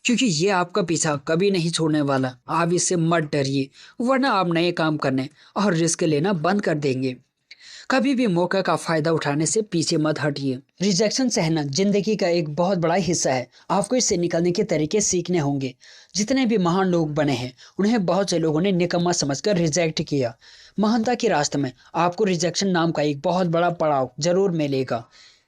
[SPEAKER 1] क्योंकि ये आपका पीछा कभी नहीं छोड़ने वाला। आप इससे मत डरिए, वरना आप नए काम करने और रिस्क लेना बंद कर देंगे। कभी भी मौका का फायदा उठाने से पीछे मत हटिए। रिजेक्शन सहना जिंदगी का एक बहुत बड़ा हिस्सा है। आपको इससे निकलने के तरीके सीखने होंगे। जितने भी महान लोग बने हैं उन्हें बहुत से लोगों ने निकम्मा समझकर रिजेक्ट किया। महानता के रास्ते में आपको रिजेक्शन नाम का एक बहुत बड़ा पड़ाव जरूर मिलेगा।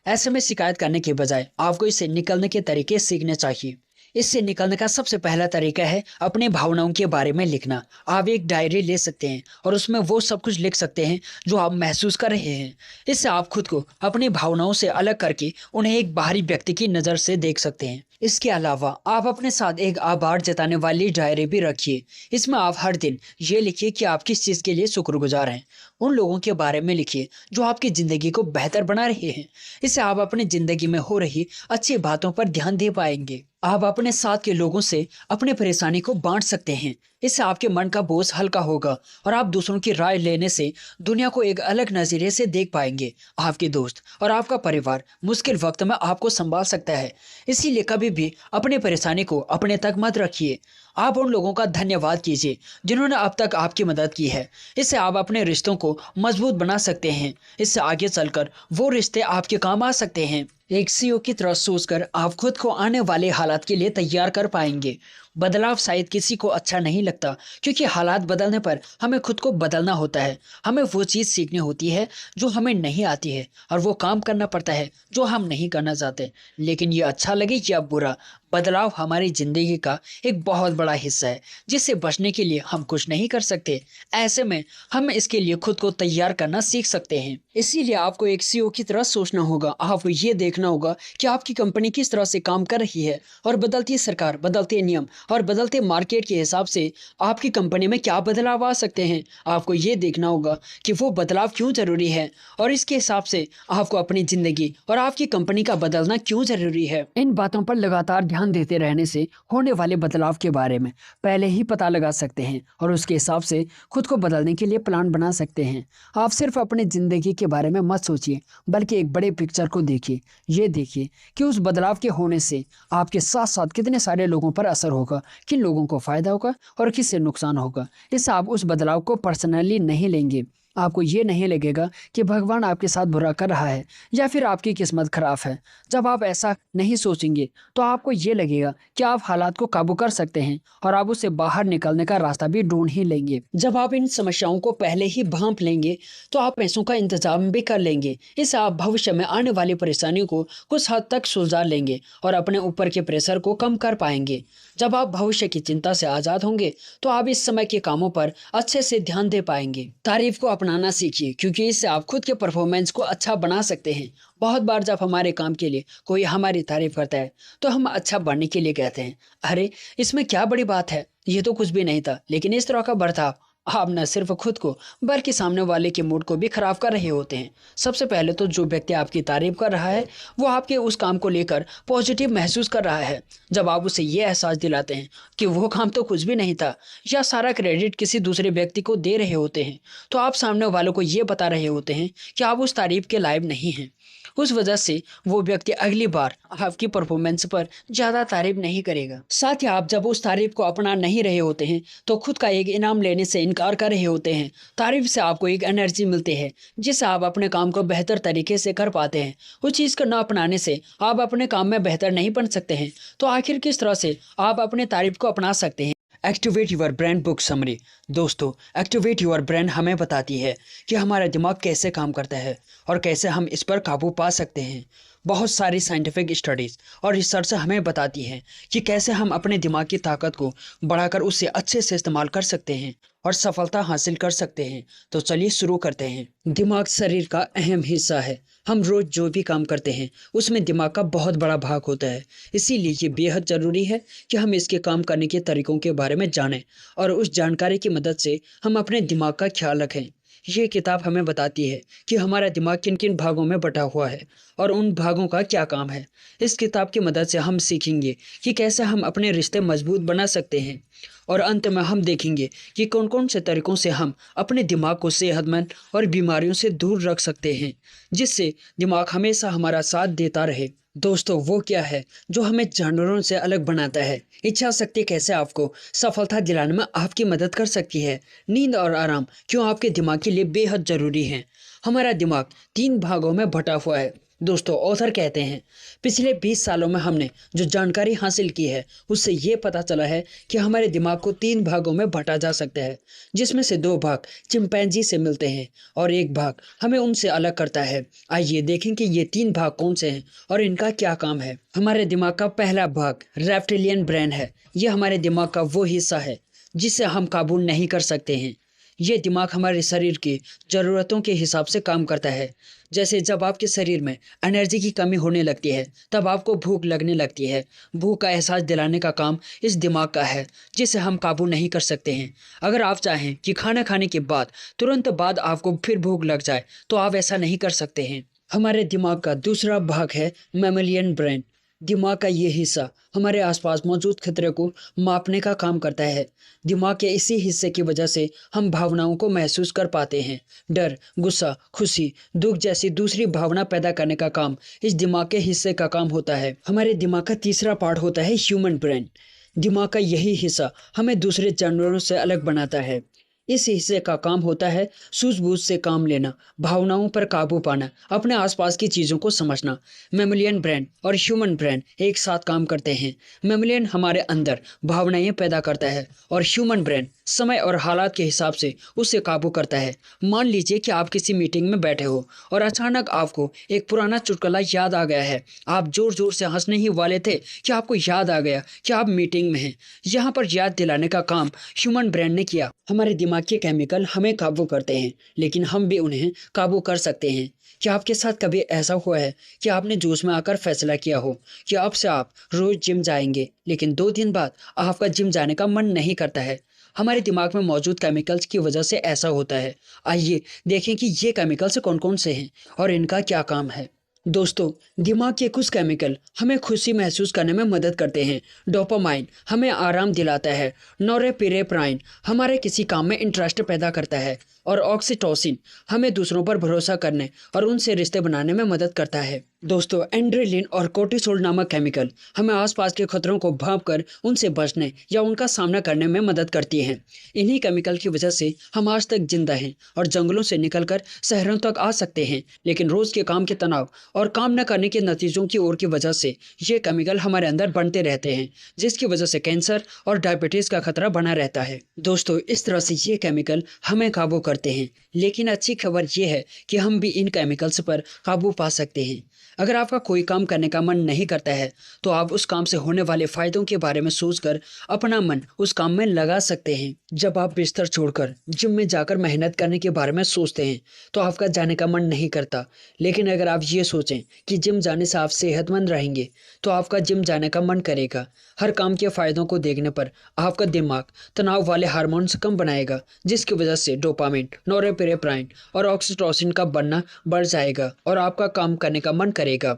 [SPEAKER 1] ऐसे में शिकायत करने के बजाय आपको इससे निकलने के तरीके सीखने चाहिए। इससे निकलने का सबसे पहला तरीका है अपने भावनाओं के बारे में लिखना। आप एक डायरी ले सकते हैं और उसमें वो सब कुछ लिख सकते हैं जो आप महसूस कर रहे हैं। इससे आप खुद को अपनी भावनाओं से अलग करके उन्हें एक बाहरी व्यक्ति की नज़र से देख सकते हैं। इसके अलावा आप अपने साथ एक आभार जताने वाली डायरी भी रखिए। इसमें आप हर दिन ये लिखिए कि आप किस चीज़ के लिए शुक्रगुजार हैं। उन लोगों के बारे में लिखिए जो आपकी ज़िंदगी को बेहतर बना रहे हैं। इससे आप अपनी ज़िंदगी में हो रही अच्छी बातों पर ध्यान दे पाएंगे। आप अपने साथ के लोगों से अपनी परेशानी को बांट सकते हैं। इससे आपके मन का बोझ हल्का होगा और आप दूसरों की राय लेने से दुनिया को एक अलग नज़रिए से देख पाएंगे। आपके दोस्त और आपका परिवार मुश्किल वक्त में आपको संभाल सकता है। इसीलिए कभी भी अपनी परेशानी को अपने तक मत रखिए। आप उन लोगों का धन्यवाद कीजिए जिन्होंने अब तक आपकी मदद की है। इससे आप अपने रिश्तों को मजबूत बना सकते हैं। इससे आगे चलकर वो रिश्ते आपके काम आ सकते हैं। एक सीईओ की तरह सोचकर आप खुद को आने वाले हालात के लिए तैयार कर पाएंगे। बदलाव शायद किसी को अच्छा नहीं लगता, क्योंकि हालात बदलने पर हमें खुद को बदलना होता है। हमें वो चीज़ सीखनी होती है जो हमें नहीं आती है, और वो काम करना पड़ता है जो हम नहीं करना चाहते। लेकिन ये अच्छा लगे या बुरा, बदलाव हमारी ज़िंदगी का एक बहुत बड़ा हिस्सा है जिससे बचने के लिए हम कुछ नहीं कर सकते। ऐसे में हम इसके लिए खुद को तैयार करना सीख सकते हैं। इसीलिए आपको एक सीईओ की तरह सोचना होगा। आपको ये देखना होगा कि आपकी कंपनी किस तरह से काम कर रही है, और बदलती सरकार, बदलते नियम और बदलते मार्केट के हिसाब से आपकी कंपनी में क्या बदलाव आ सकते हैं। आपको ये देखना होगा कि वो बदलाव क्यों ज़रूरी है, और इसके हिसाब से आपको अपनी ज़िंदगी और आपकी कंपनी का बदलना क्यों ज़रूरी है। इन बातों पर लगातार ध्यान देते रहने से होने वाले बदलाव के बारे में पहले ही पता लगा सकते हैं, और उसके हिसाब से खुद को बदलने के लिए प्लान बना सकते हैं। आप सिर्फ अपनी ज़िंदगी के बारे में मत सोचिए, बल्कि एक बड़े पिक्चर को देखिए। ये देखिए कि उस बदलाव के होने से आपके साथ साथ कितने सारे लोगों पर असर होगा, किन लोगों को फ़ायदा होगा और किससे नुकसान होगा। इससे आप उस बदलाव को पर्सनली नहीं लेंगे। आपको ये नहीं लगेगा कि भगवान आपके साथ बुरा कर रहा है या फिर आपकी किस्मत खराब है। जब आप ऐसा नहीं सोचेंगे तो आपको ये लगेगा कि आप हालात को काबू कर सकते हैं, और आप उससे बाहर निकलने का रास्ता भी ढूंढ ही लेंगे। जब आप इन समस्याओं को पहले ही भांप लेंगे तो आप पैसों का इंतजाम भी कर लेंगे। इससे आप भविष्य में आने वाली परेशानियों को कुछ हद तक सुलझा लेंगे और अपने ऊपर के प्रेशर को कम कर पाएंगे। जब आप भविष्य की चिंता से आज़ाद होंगे तो आप इस समय के कामों पर अच्छे से ध्यान दे पाएंगे। तारीफ को अपनाना सीखिए, क्योंकि इससे आप खुद के परफॉर्मेंस को अच्छा बना सकते हैं। बहुत बार जब हमारे काम के लिए कोई हमारी तारीफ करता है तो हम अच्छा बढ़ने के लिए कहते हैं, अरे इसमें क्या बड़ी बात है, ये तो कुछ भी नहीं था। लेकिन इस तरह का बर्ताव आप न सिर्फ खुद को बल्कि सामने वाले के मूड को भी खराब कर रहे होते हैं। सबसे पहले तो जो व्यक्ति आपकी तारीफ कर रहा है वो आपके उस काम को लेकर पॉजिटिव महसूस कर रहा है। जब आप उसे ये एहसास दिलाते हैं कि वो काम तो कुछ भी नहीं था, या सारा क्रेडिट किसी दूसरे व्यक्ति को दे रहे होते हैं, तो आप सामने वालों को ये बता रहे होते हैं कि आप उस तारीफ के लायक नहीं हैं। उस वजह से वो व्यक्ति अगली बार आपकी परफॉर्मेंस पर ज़्यादा तारीफ नहीं करेगा। साथ ही आप जब उस तारीफ को अपना नहीं रहे होते हैं तो खुद का एक इनाम लेने से इनकार कर रहे होते हैं। तारीफ से आपको एक एनर्जी मिलती है जिससे आप अपने काम को बेहतर तरीके से कर पाते हैं। उस चीज़ को न अपनाने से आप अपने काम में बेहतर नहीं बन सकते हैं। तो आखिर किस तरह से आप अपने तारीफ को अपना सकते हैं। Activate your brain book summary. दोस्तों, एक्टिवेट यूर ब्रेन हमें बताती है कि हमारा दिमाग कैसे काम करता है और कैसे हम इस पर काबू पा सकते हैं। बहुत सारी साइंटिफिक स्टडीज़ और रिसर्च हमें बताती है कि कैसे हम अपने दिमाग की ताकत को बढ़ाकर उससे अच्छे से इस्तेमाल कर सकते हैं और सफलता हासिल कर सकते हैं। तो चलिए शुरू करते हैं। दिमाग शरीर का अहम हिस्सा है। हम रोज़ जो भी काम करते हैं उसमें दिमाग का बहुत बड़ा भाग होता है। इसीलिए ये बेहद ज़रूरी है कि हम इसके काम करने के तरीक़ों के बारे में जानें और उस जानकारी की मदद से हम अपने दिमाग का ख्याल रखें। ये किताब हमें बताती है कि हमारा दिमाग किन किन भागों में बटा हुआ है और उन भागों का क्या काम है। इस किताब की मदद से हम सीखेंगे कि कैसे हम अपने रिश्ते मजबूत बना सकते हैं, और अंत में हम देखेंगे कि कौन कौन से तरीक़ों से हम अपने दिमाग को सेहतमंद और बीमारियों से दूर रख सकते हैं, जिससे दिमाग हमेशा हमारा साथ देता रहे। दोस्तों, वो क्या है जो हमें जानवरों से अलग बनाता है? इच्छा शक्ति कैसे आपको सफलता दिलाने में आपकी मदद कर सकती है? नींद और आराम क्यों आपके दिमाग के लिए बेहद ज़रूरी हैं? हमारा दिमाग 3 भागों में बटा हुआ है। दोस्तों, ऑथर कहते हैं पिछले 20 सालों में हमने जो जानकारी हासिल की है उससे ये पता चला है कि हमारे दिमाग को 3 भागों में बांटा जा सकता है, जिसमें से 2 भाग चिंपैंजी से मिलते हैं और 1 भाग हमें उनसे अलग करता है। आइए देखें कि ये 3 भाग कौन से हैं और इनका क्या काम है। हमारे दिमाग का पहला भाग रेप्टिलियन ब्रेन है। ये हमारे दिमाग का वो हिस्सा है जिसे हम काबू नहीं कर सकते हैं। ये दिमाग हमारे शरीर की ज़रूरतों के हिसाब से काम करता है। जैसे जब आपके शरीर में एनर्जी की कमी होने लगती है, तब आपको भूख लगने लगती है। भूख का एहसास दिलाने का काम इस दिमाग का है, जिसे हम काबू नहीं कर सकते हैं। अगर आप चाहें कि खाना खाने के बाद तुरंत बाद आपको फिर भूख लग जाए, तो आप ऐसा नहीं कर सकते हैं। हमारे दिमाग का दूसरा भाग है मैमेलियन ब्रेन। दिमाग का ये हिस्सा हमारे आसपास मौजूद खतरे को मापने का काम करता है। दिमाग के इसी हिस्से की वजह से हम भावनाओं को महसूस कर पाते हैं। डर, गुस्सा, खुशी, दुख जैसी दूसरी भावना पैदा करने का काम इस दिमाग के हिस्से का काम होता है। हमारे दिमाग का तीसरा पार्ट होता है ह्यूमन ब्रेन। दिमाग का यही हिस्सा हमें दूसरे जानवरों से अलग बनाता है। इस हिस्से का काम होता है सूझबूझ से काम लेना, भावनाओं पर काबू पाना, अपने आसपास की चीज़ों को समझना। मैमेलियन ब्रेन और ह्यूमन ब्रेन एक साथ काम करते हैं। मैमेलियन हमारे अंदर भावनाएं पैदा करता है और ह्यूमन ब्रेन समय और हालात के हिसाब से उसे काबू करता है। मान लीजिए कि आप किसी मीटिंग में बैठे हो और अचानक आपको एक पुराना चुटकुला याद आ गया है। आप जोर जोर से हंसने ही वाले थे कि आपको याद आ गया कि आप मीटिंग में हैं। यहाँ पर याद दिलाने का काम ह्यूमन ब्रेन ने किया। हमारे दिमाग के केमिकल हमें काबू करते हैं, लेकिन हम भी उन्हें काबू कर सकते हैं। क्या आपके साथ कभी ऐसा हुआ है कि आपने जोश में आकर फैसला किया हो कि अब से आप रोज जिम जाएंगे, लेकिन 2 दिन बाद आपका जिम जाने का मन नहीं करता है? हमारे दिमाग में मौजूद केमिकल्स की वजह से ऐसा होता है। आइए देखें कि ये केमिकल्स कौन कौन से हैं और इनका क्या काम है। दोस्तों, दिमाग के कुछ केमिकल हमें खुशी महसूस करने में मदद करते हैं। डोपामाइन हमें आराम दिलाता है। नोरेपिरेप्राइन हमारे किसी काम में इंटरेस्ट पैदा करता है और ऑक्सीटोसिन हमें दूसरों पर भरोसा करने और उनसे रिश्ते बनाने में मदद करता है। दोस्तों, एंड्रेलिन और कोर्टिसोल नामक केमिकल हमें आसपास के खतरों को भांपकर उनसे बचने या उनका सामना करने में मदद करती हैं। इन्हीं केमिकल की वजह से हम आज तक जिंदा हैं और जंगलों से निकलकर शहरों तक आ सकते हैं। लेकिन रोज के काम के तनाव और काम न करने के नतीजों की ओर की वजह से ये केमिकल हमारे अंदर बनते रहते हैं, जिसकी वजह से कैंसर और डायबिटीज का खतरा बना रहता है। दोस्तों, इस तरह से ये केमिकल हमें काबू करते हैं, लेकिन अच्छी खबर ये है कि हम भी इन केमिकल्स पर काबू पा सकते हैं। अगर आपका कोई काम करने का मन नहीं करता है, तो आप उस काम से होने वाले फायदों के बारे में सोचकर अपना मन उस काम में लगा सकते हैं। जब आप बिस्तर छोड़कर जिम में जाकर मेहनत करने के बारे में सोचते हैं, तो आपका जाने का मन नहीं करता। लेकिन अगर आप ये सोचें कि जिम जाने से आप सेहतमंद रहेंगे, तो आपका जिम जाने का मन करेगा। हर काम के फायदों को देखने पर आपका दिमाग तनाव वाले हार्मोन्स कम बनाएगा, जिसकी वजह से डोपामिन, नोरेपिरेप्राइन और ऑक्सीटोसिन का बनना बढ़ जाएगा और आपका काम करने का मन करेगा।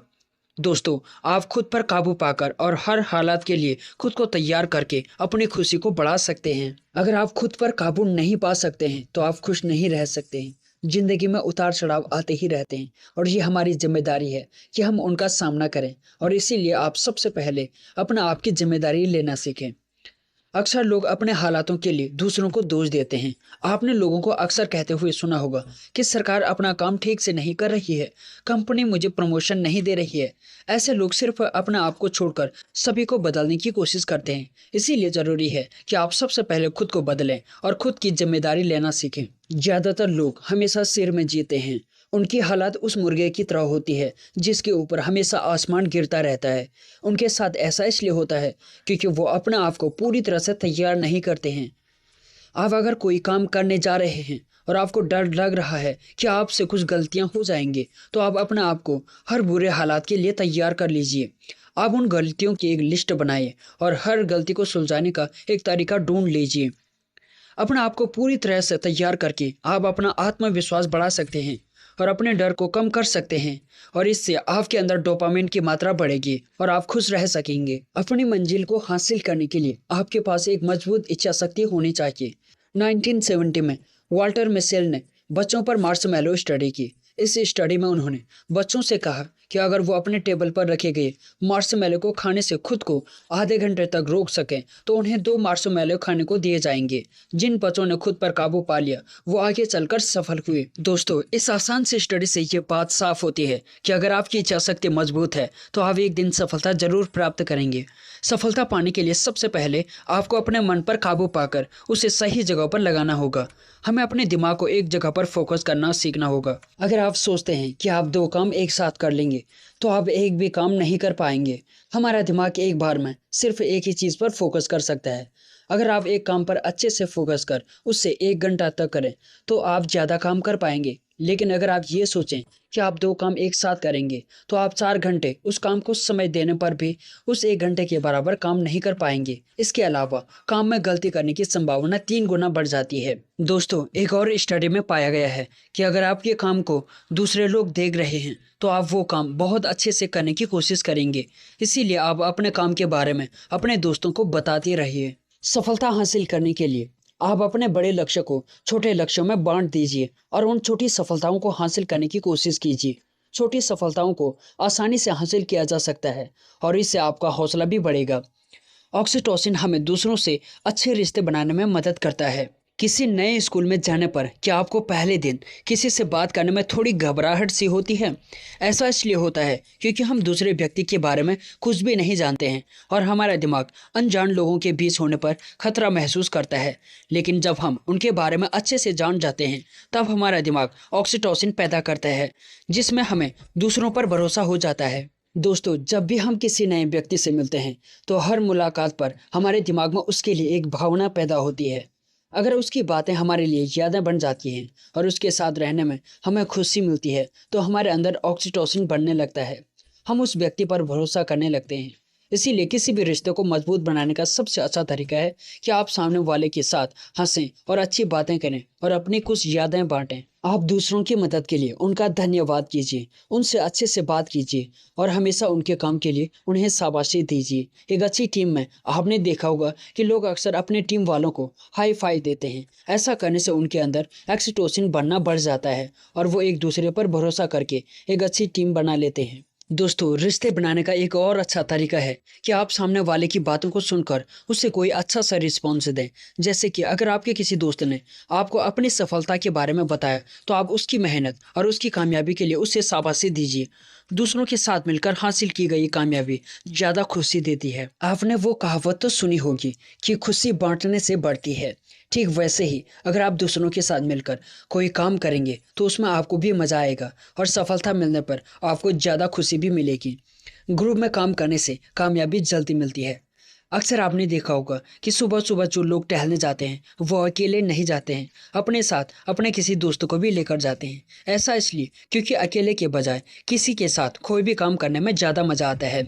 [SPEAKER 1] दोस्तों, आप खुद पर काबू पाकर और हर हालात के लिए खुद को तैयार करके अपनी खुशी को बढ़ा सकते हैं। अगर आप खुद पर काबू नहीं पा सकते हैं, तो आप खुश नहीं रह सकते हैं। जिंदगी में उतार चढ़ाव आते ही रहते हैं और ये हमारी जिम्मेदारी है कि हम उनका सामना करें, और इसीलिए आप सबसे पहले अपना आप की जिम्मेदारी लेना सीखें। अक्सर लोग अपने हालातों के लिए दूसरों को दोष देते हैं। आपने लोगों को अक्सर कहते हुए सुना होगा कि सरकार अपना काम ठीक से नहीं कर रही है, कंपनी मुझे प्रमोशन नहीं दे रही है। ऐसे लोग सिर्फ अपने आप को छोड़कर सभी को बदलने की कोशिश करते हैं। इसीलिए जरूरी है कि आप सबसे पहले खुद को बदलें और खुद की जिम्मेदारी लेना सीखें। ज्यादातर लोग हमेशा सिर में जीते हैं। उनकी हालत उस मुर्गे की तरह होती है जिसके ऊपर हमेशा आसमान गिरता रहता है। उनके साथ ऐसा इसलिए होता है क्योंकि वो अपने आप को पूरी तरह से तैयार नहीं करते हैं। आप अगर कोई काम करने जा रहे हैं और आपको डर लग रहा है कि आपसे कुछ गलतियां हो जाएंगी, तो आप अपने आप को हर बुरे हालात के लिए तैयार कर लीजिए। आप उन गलतियों की एक लिस्ट बनाइए और हर गलती को सुलझाने का एक तरीका ढूंढ लीजिए। अपने आप को पूरी तरह से तैयार करके आप अपना आत्मविश्वास बढ़ा सकते हैं और अपने डर को कम कर सकते हैं, और इससे आपके अंदर डोपामिन की मात्रा बढ़ेगी और आप खुश रह सकेंगे। अपनी मंजिल को हासिल करने के लिए आपके पास एक मजबूत इच्छा शक्ति होनी चाहिए। 1970 में वाल्टर मिशेल ने बच्चों पर मार्शमैलो स्टडी की। इस स्टडी में उन्होंने बच्चों से कहा कि अगर वो अपने टेबल पर रखे गए मार्शमैलो को खाने से खुद को आधे घंटे तक रोक सकें, तो उन्हें 2 मार्शमैलो खाने को दिए जाएंगे। जिन बच्चों ने खुद पर काबू पा लिया, वो आगे चलकर सफल हुए। दोस्तों, इस आसान से स्टडी से ये बात साफ होती है कि अगर आपकी इच्छा शक्ति मजबूत है, तो आप एक दिन सफलता जरूर प्राप्त करेंगे। सफलता पाने के लिए सबसे पहले आपको अपने मन पर काबू पाकर उसे सही जगह पर लगाना होगा। हमें अपने दिमाग को एक जगह पर फोकस करना सीखना होगा। अगर आप सोचते हैं कि आप 2 काम एक साथ कर लेंगे, तो आप एक भी काम नहीं कर पाएंगे। हमारा दिमाग एक बार में सिर्फ एक ही चीज़ पर फोकस कर सकता है। अगर आप एक काम पर अच्छे से फोकस कर उससे 1 घंटा तक करें तो आप ज़्यादा काम कर पाएंगे। लेकिन अगर आप ये सोचें कि आप 2 काम एक साथ करेंगे तो आप 4 घंटे उस काम को समय देने पर भी उस 1 घंटे के बराबर काम नहीं कर पाएंगे। इसके अलावा काम में गलती करने की संभावना 3 गुना बढ़ जाती है। दोस्तों, एक और स्टडी में पाया गया है कि अगर आपके काम को दूसरे लोग देख रहे हैं तो आप वो काम बहुत अच्छे से करने की कोशिश करेंगे। इसीलिए आप अपने काम के बारे में अपने दोस्तों को बताते रहिए। सफलता हासिल करने के लिए आप अपने बड़े लक्ष्य को छोटे लक्ष्यों में बांट दीजिए और उन छोटी सफलताओं को हासिल करने की कोशिश कीजिए। छोटी सफलताओं को आसानी से हासिल किया जा सकता है और इससे आपका हौसला भी बढ़ेगा। ऑक्सीटोसिन हमें दूसरों से अच्छे रिश्ते बनाने में मदद करता है। किसी नए स्कूल में जाने पर क्या आपको पहले दिन किसी से बात करने में थोड़ी घबराहट सी होती है? ऐसा इसलिए होता है क्योंकि हम दूसरे व्यक्ति के बारे में कुछ भी नहीं जानते हैं और हमारा दिमाग अनजान लोगों के बीच होने पर खतरा महसूस करता है। लेकिन जब हम उनके बारे में अच्छे से जान जाते हैं तब हमारा दिमाग ऑक्सीटोसिन पैदा करता है जिसमें हमें दूसरों पर भरोसा हो जाता है। दोस्तों, जब भी हम किसी नए व्यक्ति से मिलते हैं तो हर मुलाकात पर हमारे दिमाग में उसके लिए एक भावना पैदा होती है। अगर उसकी बातें हमारे लिए यादें बन जाती हैं और उसके साथ रहने में हमें खुशी मिलती है तो हमारे अंदर ऑक्सीटोसिन बढ़ने लगता है। हम उस व्यक्ति पर भरोसा करने लगते हैं। इसीलिए किसी भी रिश्ते को मजबूत बनाने का सबसे अच्छा तरीका है कि आप सामने वाले के साथ हंसें और अच्छी बातें करें और अपनी कुछ यादें बांटें। आप दूसरों की मदद के लिए उनका धन्यवाद कीजिए, उनसे अच्छे से बात कीजिए और हमेशा उनके काम के लिए उन्हें शाबाशी दीजिए। एक अच्छी टीम में आपने देखा होगा कि लोग अक्सर अपने टीम वालों को हाई फाई देते हैं। ऐसा करने से उनके अंदर ऑक्सीटोसिन बढ़ना बढ़ जाता है और वो एक दूसरे पर भरोसा करके एक अच्छी टीम बना लेते हैं। दोस्तों, रिश्ते बनाने का एक और अच्छा तरीका है कि आप सामने वाले की बातों को सुनकर उससे कोई अच्छा सा रिस्पॉन्स दें। जैसे कि अगर आपके किसी दोस्त ने आपको अपनी सफलता के बारे में बताया तो आप उसकी मेहनत और उसकी कामयाबी के लिए उसे शाबाशी दीजिए। दूसरों के साथ मिलकर हासिल की गई कामयाबी ज़्यादा खुशी देती है। आपने वो कहावत तो सुनी होगी कि खुशी बांटने से बढ़ती है। ठीक वैसे ही अगर आप दूसरों के साथ मिलकर कोई काम करेंगे तो उसमें आपको भी मज़ा आएगा और सफलता मिलने पर आपको ज़्यादा खुशी भी मिलेगी। ग्रुप में काम करने से कामयाबी जल्दी मिलती है। अक्सर आपने देखा होगा कि सुबह सुबह जो लोग टहलने जाते हैं वो अकेले नहीं जाते हैं, अपने साथ अपने किसी दोस्त को भी लेकर जाते हैं। ऐसा इसलिए क्योंकि अकेले के बजाय किसी के साथ कोई भी काम करने में ज़्यादा मज़ा आता है।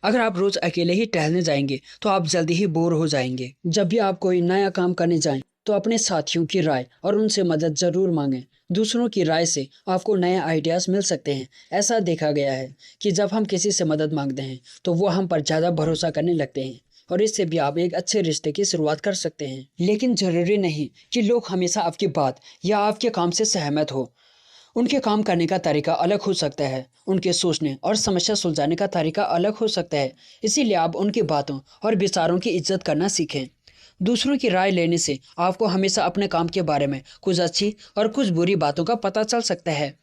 [SPEAKER 1] अगर आप रोज़ अकेले ही टहलने जाएंगे तो आप जल्दी ही बोर हो जाएंगे। जब भी आप कोई नया काम करने जाएं तो अपने साथियों की राय और उनसे मदद ज़रूर मांगें। दूसरों की राय से आपको नए आइडियाज़ मिल सकते हैं। ऐसा देखा गया है कि जब हम किसी से मदद मांगते हैं तो वो हम पर ज़्यादा भरोसा करने लगते हैं और इससे भी आप एक अच्छे रिश्ते की शुरुआत कर सकते हैं। लेकिन ज़रूरी नहीं कि लोग हमेशा आपकी बात या आपके काम से सहमत हो। उनके काम करने का तरीका अलग हो सकता है, उनके सोचने और समस्या सुलझाने का तरीका अलग हो सकता है। इसीलिए आप उनकी बातों और विचारों की इज्जत करना सीखें। दूसरों की राय लेने से आपको हमेशा अपने काम के बारे में कुछ अच्छी और कुछ बुरी बातों का पता चल सकता है।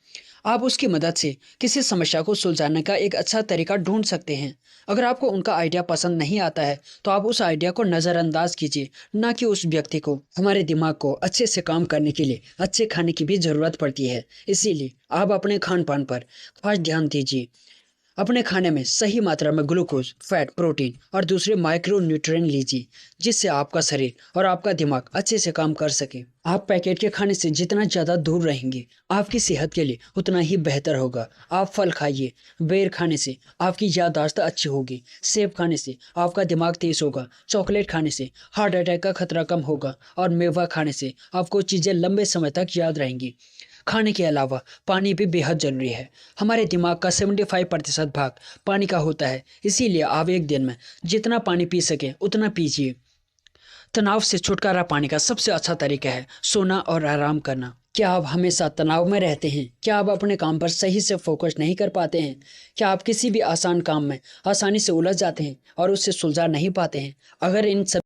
[SPEAKER 1] आप उसकी मदद से किसी समस्या को सुलझाने का एक अच्छा तरीका ढूंढ सकते हैं। अगर आपको उनका आइडिया पसंद नहीं आता है तो आप उस आइडिया को नज़रअंदाज कीजिए, ना कि उस व्यक्ति को। हमारे दिमाग को अच्छे से काम करने के लिए अच्छे खाने की भी ज़रूरत पड़ती है। इसीलिए आप अपने खान पान पर खास ध्यान दीजिए। अपने खाने में सही मात्रा में ग्लूकोज, फैट, प्रोटीन और दूसरे माइक्रो न्यूट्रिएंट लीजिए जिससे आपका शरीर और आपका दिमाग अच्छे से काम कर सके। आप पैकेट के खाने से जितना ज़्यादा दूर रहेंगे आपकी सेहत के लिए उतना ही बेहतर होगा। आप फल खाइए, बेर खाने से आपकी याददाश्त अच्छी होगी, सेब खाने से आपका दिमाग तेज होगा, चॉकलेट खाने से हार्ट अटैक का खतरा कम होगा और मेवा खाने से आपको चीज़ें लंबे समय तक याद रहेंगी। खाने के अलावा पानी भी बेहद ज़रूरी है। हमारे दिमाग का 75% भाग पानी का होता है। इसीलिए आप एक दिन में जितना पानी पी सकें उतना पीजिए। तनाव से छुटकारा पाने का सबसे अच्छा तरीका है सोना और आराम करना। क्या आप हमेशा तनाव में रहते हैं? क्या आप अपने काम पर सही से फोकस नहीं कर पाते हैं? क्या आप किसी भी आसान काम में आसानी से उलझ जाते हैं और उससे सुलझा नहीं पाते हैं? अगर इन सब